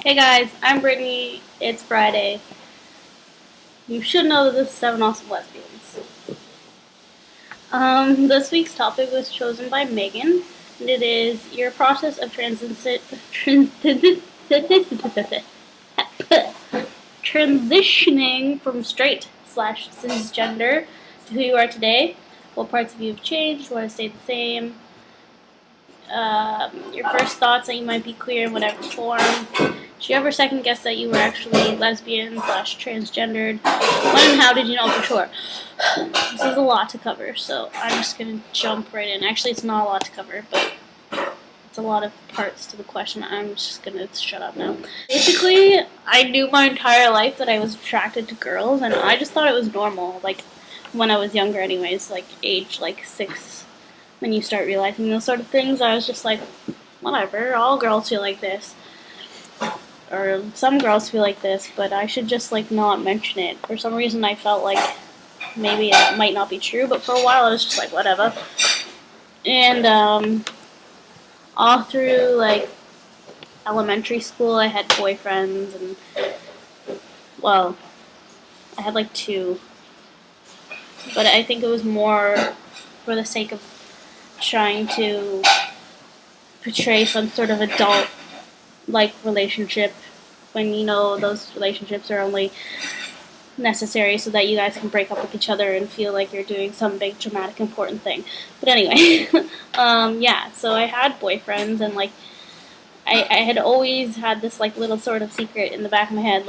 Hey guys, I'm Brittany. It's Friday. You should know that this is 7 Awesome Lesbians. This week's topic was chosen by Megan, and it is your process of transitioning from straight/cisgender to who you are today. What parts of you have changed? What has stayed the same? Your first thoughts that you might be queer in whatever form. Did you ever second guess that you were actually lesbian/transgendered? When and how did you know for sure? This is a lot to cover, so I'm just gonna jump right in. Actually, it's not a lot to cover, but it's a lot of parts to the question. I'm just gonna shut up now. Basically, I knew my entire life that I was attracted to girls, and I just thought it was normal. Like when I was younger, anyways, like age 6. When you start realizing those sort of things, I was just like, whatever, all girls feel like this. Or some girls feel like this, but I should just not mention it. For some reason I felt like maybe it might not be true, but for a while I was just like, whatever. And all through elementary school I had boyfriends, and well, I had two. But I think it was more for the sake of trying to portray some sort of adult relationship, when those relationships are only necessary so that you guys can break up with each other and feel like you're doing some big dramatic important thing. But anyway, yeah, so I had boyfriends, and I had always had this little sort of secret in the back of my head,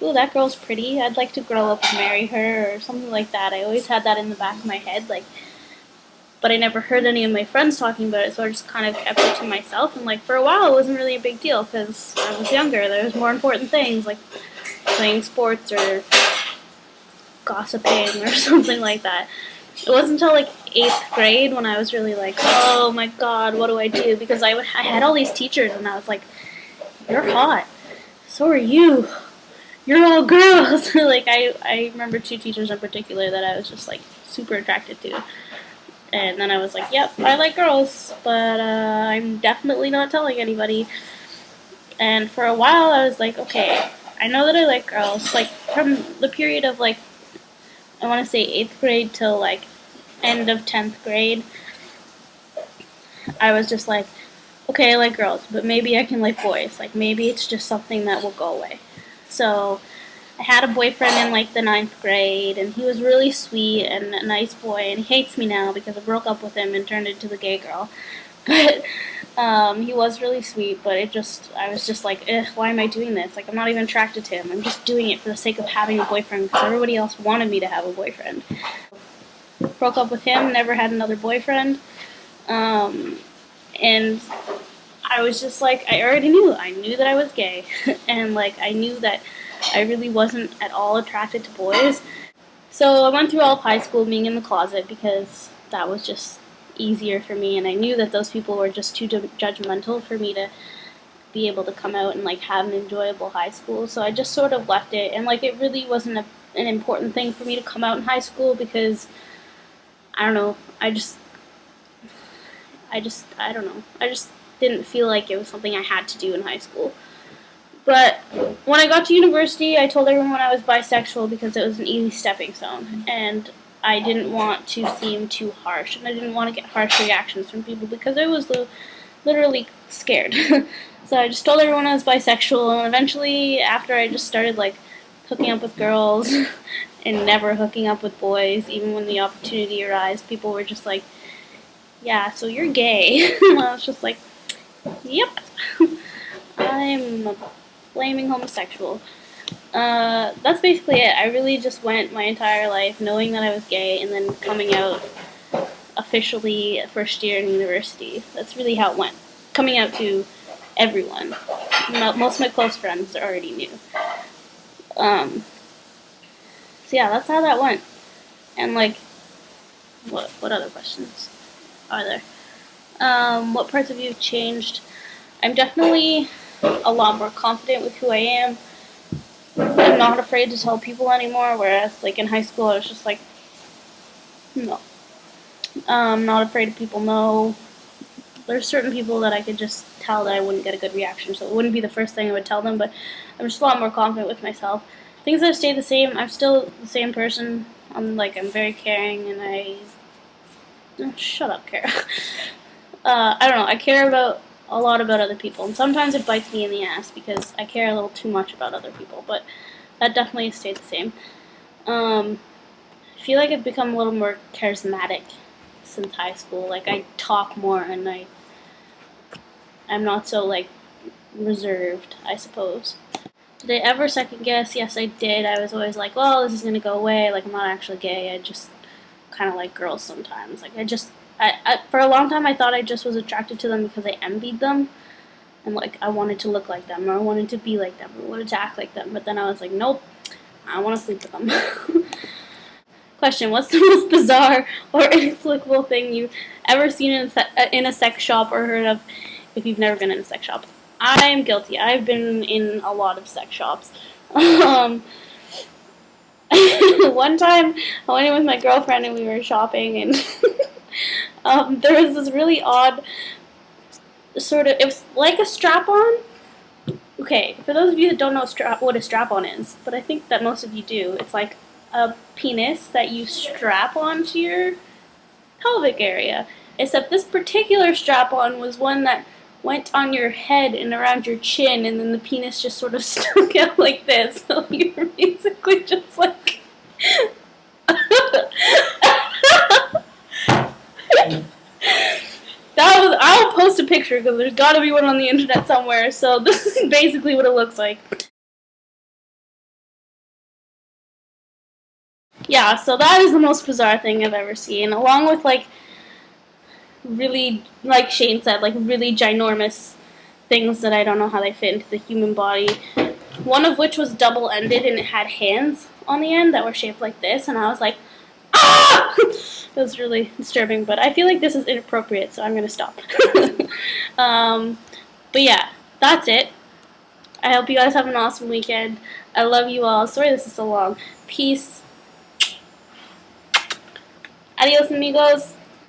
ooh, that girl's pretty, I'd like to grow up and marry her, or something like that. I always had that in the back of my head, but I never heard any of my friends talking about it, so I just kind of kept it to myself. And for a while, it wasn't really a big deal because I was younger. There was more important things like playing sports or gossiping or something like that. It wasn't until 8th grade when I was really oh my god, what do I do? Because I had all these teachers, and I was like, you're hot. So are you. You're all girls. I remember 2 teachers in particular that I was just super attracted to. And then I was like, yep, I like girls, but I'm definitely not telling anybody. And for a while, I was like, okay, I know that I like girls. From the period of, I want to say 8th grade till, end of 10th grade, I was just like, okay, I like girls, but maybe I can like boys. Maybe it's just something that will go away. So I had a boyfriend in the 9th grade, and he was really sweet and a nice boy, and he hates me now because I broke up with him and turned into the gay girl. But he was really sweet, but I was just like, why am I doing this? I'm not even attracted to him. I'm just doing it for the sake of having a boyfriend because everybody else wanted me to have a boyfriend. Broke up with him, never had another boyfriend, and I was just I already knew. I knew that I was gay, and I knew that I really wasn't at all attracted to boys. So I went through all of high school being in the closet because that was just easier for me, and I knew that those people were just too judgmental for me to be able to come out and have an enjoyable high school. So I just sort of left it, and it really wasn't an important thing for me to come out in high school because I don't know. I don't know. I just didn't feel like it was something I had to do in high school. But when I got to university, I told everyone I was bisexual because it was an easy stepping stone. And I didn't want to seem too harsh. And I didn't want to get harsh reactions from people because I was literally scared. So I just told everyone I was bisexual. And eventually, after I just started hooking up with girls and never hooking up with boys, even when the opportunity arose, people were just like, yeah, so you're gay. And I was just like, yep. I'm a flaming homosexual. That's basically it. I really just went my entire life knowing that I was gay and then coming out officially first year in university. That's really how it went. Coming out to everyone. Most of my close friends already knew. So yeah, that's how that went. And what other questions are there? What parts of you have changed? I'm definitely a lot more confident with who I am. I'm not afraid to tell people anymore, whereas in high school I was just no. I'm not afraid of people know. there's certain people that I could just tell that I wouldn't get a good reaction, so it wouldn't be the first thing I would tell them, but I'm just a lot more confident with myself. Things have stayed the same. I'm still the same person. I'm very caring, and shut up, Kara. I don't know, I care a lot about other people, and sometimes it bites me in the ass because I care a little too much about other people, but that definitely stayed the same. I feel like I've become a little more charismatic since high school. Like, I talk more, and I'm not so, like, reserved, I suppose. Did I ever second guess? Yes, I did. I was always like, well, this is going to go away. Like, I'm not actually gay. I just kind of like girls sometimes. Like, for a long time, I thought I just was attracted to them because I envied them. And, like, I wanted to look like them, or I wanted to be like them, or I wanted to act like them. But then I was like, nope, I want to sleep with them. Question, what's the most bizarre or inexplicable thing you've ever seen in a sex shop or heard of if you've never been in a sex shop? I'm guilty. I've been in a lot of sex shops. One time, I went in with my girlfriend and we were shopping, and there was this really odd sort of, it was like a strap-on. Okay, for those of you that don't know what a strap-on is, but I think that most of you do, it's like a penis that you strap onto your pelvic area. Except this particular strap-on was one that went on your head and around your chin, and then the penis just sort of stuck out like this. So you're basically just like... I'll post a picture because there's got to be one on the internet somewhere. So this is basically what it looks like. Yeah, so that is the most bizarre thing I've ever seen, along with, like, really, like Shane said, like, really ginormous things that I don't know how they fit into the human body. One of which was double-ended, and it had hands on the end that were shaped like this, and I was like, ah! It was really disturbing, but I feel like this is inappropriate, so I'm going to stop. But yeah, that's it. I hope you guys have an awesome weekend. I love you all. Sorry this is so long. Peace. Adios, amigos.